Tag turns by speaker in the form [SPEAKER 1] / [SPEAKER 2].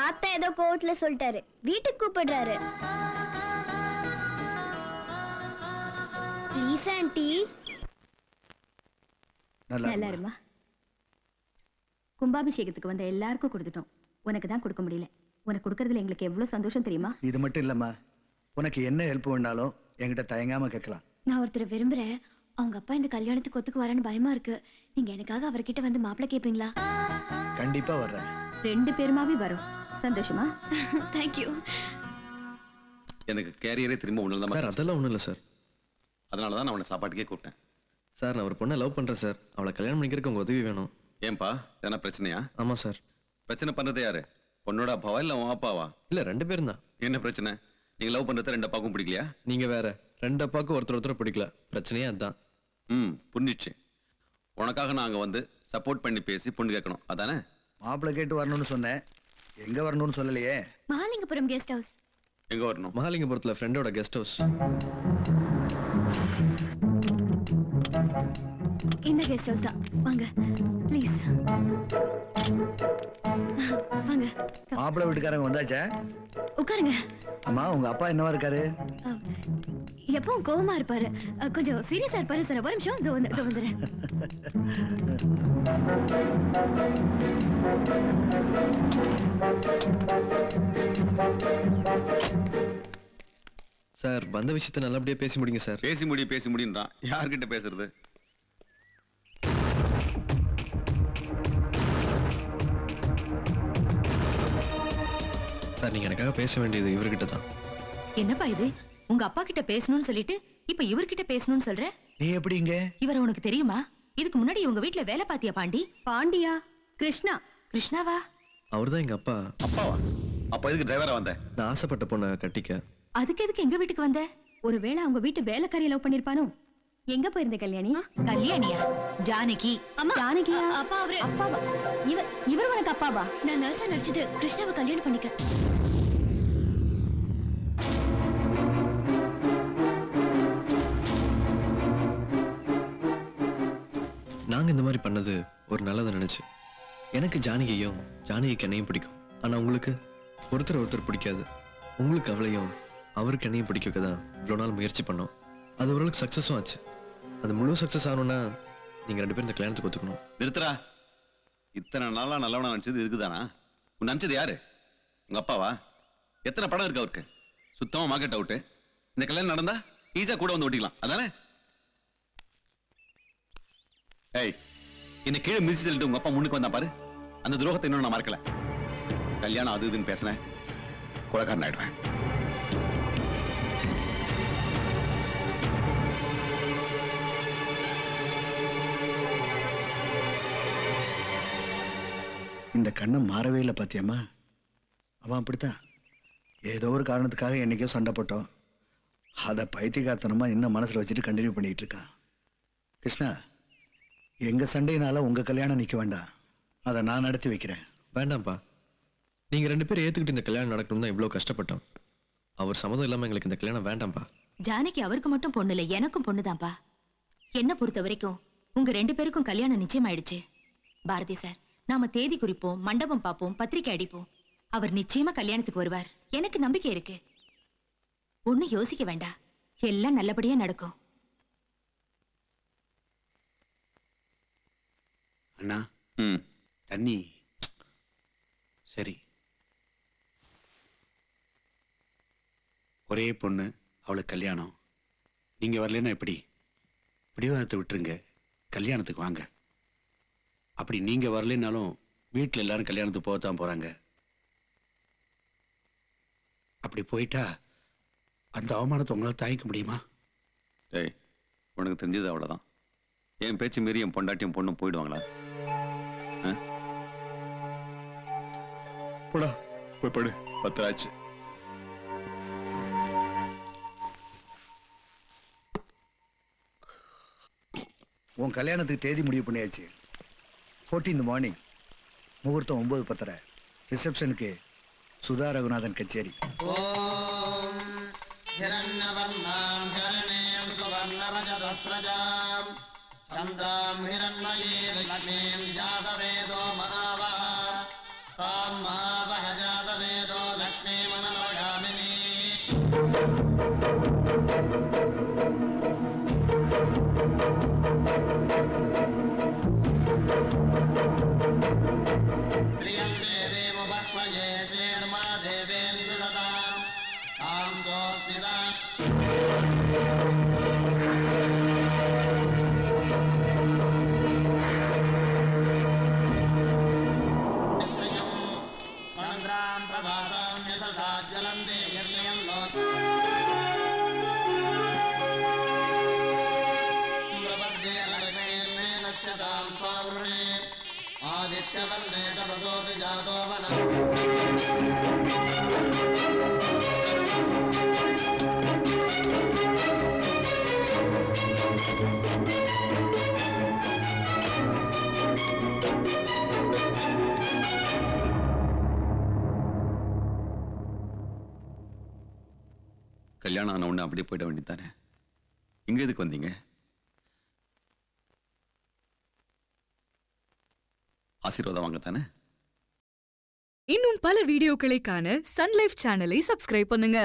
[SPEAKER 1] தாத்தா ஏதோ கோவத்துல சொல்லிட்டாரு, வீட்டுக்கு கூப்பிடுறாரு. Please aunty.
[SPEAKER 2] நல்லா இருமா. கும்பாபிஷேகத்துக்கு வந்த எல்லாருக்கும் கொடுத்துட்டோம், உனக்கு தான் கொடுக்க முடியல. உனக்கு கொடுக்கறதுல எங்களுக்கு எவ்வளவு சந்தோஷம் தெரியுமா?
[SPEAKER 3] இது மட்டும் இல்லம்மா, உனக்கு என்ன ஹெல்ப் வேணாலும் என்கிட்ட தயங்காம கேட்கலாம்.
[SPEAKER 1] நான் ஒருத்தரை விரும்புறேன். அவங்க அப்பா இந்த கல்யாணத்துக்கு ஒத்துக்கு வரேன்னு பயமா இருக்கு. நீங்க எனக்காக அவர்கிட்ட வந்து மாப்பிள்ளை கேப்பீங்களா?
[SPEAKER 3] கண்டிப்பா வர்றேன்.
[SPEAKER 2] 2 பேருமாவே வரும். சந்தோஷமா?
[SPEAKER 1] தேங்க்யூ.
[SPEAKER 4] எனக்கு கேரியரே திரும்ப ஒண்ணு தான்
[SPEAKER 5] சார். அதெல்லாம் ஒண்ணும் இல்ல சார்.
[SPEAKER 4] அதனால தான் நான் அவனை சாப்பாட்டுக்கே கூப்பிட்டேன்.
[SPEAKER 5] சார், நான் ஒரு பொண்ணை லவ் பண்றேன் சார். அவளை கல்யாணம் பண்ணிக்கிறதுக்கு உங்க உதவி வேணும்.
[SPEAKER 4] ஏன்பா, எதனா பிரச்சனையா?
[SPEAKER 5] ஆமா சார்.
[SPEAKER 4] பிரச்சனை பண்றது யாரு? பொண்ணோட அப்பாவா இல்ல உன் அப்பாவா?
[SPEAKER 5] இல்ல, 2 பேரும் தான்.
[SPEAKER 4] என்ன பிரச்சனை? நீங்க லவ் பண்றது 2 அப்பாவுக்கும் பிடிக்கலையா?
[SPEAKER 5] நீங்க வேற. 2 அப்பாவுக்கும் ஒருத்தர் பிடிக்கல. பிரச்சனையே அதுதான்.
[SPEAKER 4] புரிஞ்சிச்சு. உனக்காக நாங்க வந்து சப்போர்ட் பண்ணி பேசி பொண்ணு கேட்கணும், அதானே?
[SPEAKER 3] மாப்பிள்ளை கேட்டு வரணும்னு சொன்னேன், எங்க வரணும்னு சொல்லலையே.
[SPEAKER 1] Mahalingapuram guest house.
[SPEAKER 4] எங்க வரணும்?
[SPEAKER 5] மகாலிங்கபுரத்துல ஃப்ரெண்டோட கெஸ்ட் ஹவுஸ்.
[SPEAKER 1] இந்த கெஸ்ட் ஹவுஸ் தான். வாங்க ப்ளீஸ் வாங்க.
[SPEAKER 3] மாப்பிள்ளை வீட்டுக்காரங்க வந்தாச்சா?
[SPEAKER 1] உட்காருங்க.
[SPEAKER 3] அம்மா, உங்க அப்பா என்னவா இருக்காரு?
[SPEAKER 1] எப்பவும் கோவமா இருப்பாரு, கொஞ்சம் சீரியஸா இருப்பாரு சார். ஒரு நிமிஷம், இதோ வந்துடுறேன்.
[SPEAKER 5] சார், வந்த விஷயத்தை நல்லபடியா பேசி முடிங்க சார்.
[SPEAKER 4] பேசி முடின்றான். யார்கிட்ட பேசுறது?
[SPEAKER 5] சார், நீங்க எனக்காக பேச வேண்டியது இவர்கிட்ட தான்.
[SPEAKER 2] என்னப்பா இது? உங்க அப்பா கிட்ட பேசணும்னு சொல்லிட்டு இப்ப இவர்கிட்ட பேசணும்னு சொல்ற?
[SPEAKER 3] நீ எப்படி இங்க?
[SPEAKER 2] இவரை உனக்கு தெரியுமா? இதுக்கு முன்னாடி உங்க வீட்ல வேலை பாத்தியா பாண்டி? பாண்டியா? கிருஷ்ணா? கிருஷ்ணாவா?
[SPEAKER 5] அவர்தான் எங்க அப்பா.
[SPEAKER 4] அப்பாவா? அப்ப எதுக்கு டிரைவரா வந்த?
[SPEAKER 5] நான் ஆசைப்பட்ட பொண்ணை கட்டிக்க.
[SPEAKER 2] அதுக்கு எதுக்கு எங்க வீட்டுக்கு வந்த? ஒருவேளை அவங்க வீட்டு வேலைக்காரியை லவ் பண்ணிருப்பானோ? எங்க போயிருந்த கல்யாணி? கல்யாணியா? ஜானகி.
[SPEAKER 1] அம்மா,
[SPEAKER 2] ஜானகியா?
[SPEAKER 1] அப்பா அவரு.
[SPEAKER 2] அப்பாவா? இவர் உனக்கு அப்பாவா?
[SPEAKER 1] நான் நர்ஸா நடிச்சது கிருஷ்ணாவை கல்யாணம் பண்ணிக்க.
[SPEAKER 5] நாங்க இந்த மாதிரி பண்ணது ஒரு நல்லதை நினைச்சு. எனக்கு ஜானகியையும் ஜானகிக்கு என்னையும் பிடிக்கும். ஆனா உங்களுக்கு ஒருத்தர் பிடிக்காது. உங்களுக்கு அவளையும் அவருக்கு என்னையும் பிடிக்க தான் இவ்வளவு நாள் முயற்சி பண்ணோம். அது ஓரளவுக்கு சக்சஸும் ஆச்சு. அது முழு சக்சஸ் ஆகணும்னா நீங்க 2 பேரும் இந்த கல்யாணத்துக்கு ஒத்துக்கணும்.
[SPEAKER 4] நிறுத்துறா. இத்தனை நாளா நல்லவனா நினைச்சது இருக்குதானா? உன் நினைச்சது யாரு? உங்க அப்பாவா? எத்தனை படம் இருக்கு அவருக்கு? சுத்தமா மார்க்கெட் அவுட். இந்த கல்யாணம் நடந்தா ஈஸியா கூட வந்து ஒட்டிக்கலாம், அதானே? ஏய், என்ன கீழே மிதிச்சு தள்ளிட்டு உங்க அப்பா முன்னுக்கு வந்தா பாரு. அந்த துரோகத்தை இன்னும் நான் மறக்கல. கல்யாணம் அது இதுன்னு பேசினேன், கொலைக்காரன் ஆயிடுவேன்.
[SPEAKER 3] இந்த கண்ணம் மாறவே இல்லை பாத்தியம்மா. அவன் அப்படித்தான். ஏதோ ஒரு காரணத்துக்காக என்னைக்கோ சண்டை போட்டோம், அதை பைத்தியக்காரத்தனமா இன்னும் மனசுல வச்சுட்டு கண்டினியூ பண்ணிட்டு இருக்கான். கிருஷ்ணா, எங்க சண்டையினால உங்க கல்யாணம் நிக்க வேண்டாம், அதை நான் நடத்தி வைக்கிறேன்.
[SPEAKER 5] வேண்டாம்ப்பா, நீங்க 2 பேரும் ஏத்துக்கிட்டு இந்த கல்யாணம் நடக்கணும் தான் இவ்வளவு கஷ்டப்பட்டோம். அவர் சம்மதம் இல்லாம எங்களுக்கு இந்த கல்யாணம் வேண்டாம்ப்பா.
[SPEAKER 2] ஜானகி அவருக்கு மட்டும் பொண்ணு இல்ல, எனக்கும் பொண்ணுதான்ப்பா. என்ன பொறுத்த வரைக்கும் உங்க 2 பேருக்கும் கல்யாணம் நிச்சயமாயிடுச்சு. பாரதி சார், நாம தேதி குறிப்போம், மண்டபம் பார்ப்போம், பத்திரிக்கை அடிப்போம். அவர் நிச்சயமா கல்யாணத்துக்கு வருவார். எனக்கு நம்பிக்கை இருக்கு. ஒண்ணு யோசிக்க வேண்டாம், எல்லாம் நல்லபடியா நடக்கும்.
[SPEAKER 6] அண்ணா, தண்ணி. சரி, ஒரே பொண்ணு, அவளுக்கு கல்யாணம். நீங்க வரலன்னா எப்படி? பிடிவாதத்தை விட்டுருங்க, கல்யாணத்துக்கு வாங்க. அப்படி நீங்க வரலனாலும் வீட்டில் எல்லாரும் கல்யாணத்துக்கு போகத்தான் போறாங்க. அப்படி போயிட்டா அந்த அவமானத்தை உங்களால் தாங்கிக்க முடியுமா?
[SPEAKER 4] ஏய், உனக்கு தெரிஞ்சது அவ்வளவுதான். என் பேச்சு மீறி என் பொண்டாட்டியும் பொண்ணும் போயிடுவாங்களா? போடா, போய் படு. 10 ஆச்சு.
[SPEAKER 3] உன் கல்யாணத்துக்கு தேதி முடிவு பண்ணியாச்சு. 14th மார்னிங், முகூர்த்தம் 9:10. ரிசப்ஷனுக்கு சுதா ரகுநாதன் கச்சேரி. சந்திராம் ஹிரண்மயீ லக்ஷ்மீம் ஜாதவேதோ மகாவா தாம் மகாவஹ ஜாதவே
[SPEAKER 7] आदित्यवर्णे तपसोति जातो वनम्
[SPEAKER 4] கல்யாணம் ஆன உடனே அப்படியே போயிட வேண்டியதானே? இங்க எதுக்கு வந்தீங்க? ஆசீர்வாதம் வாங்க தானே?
[SPEAKER 8] இன்னும் பல வீடியோக்களை காண சன் லைஃப் சேனலை சப்ஸ்கிரைப் பண்ணுங்க.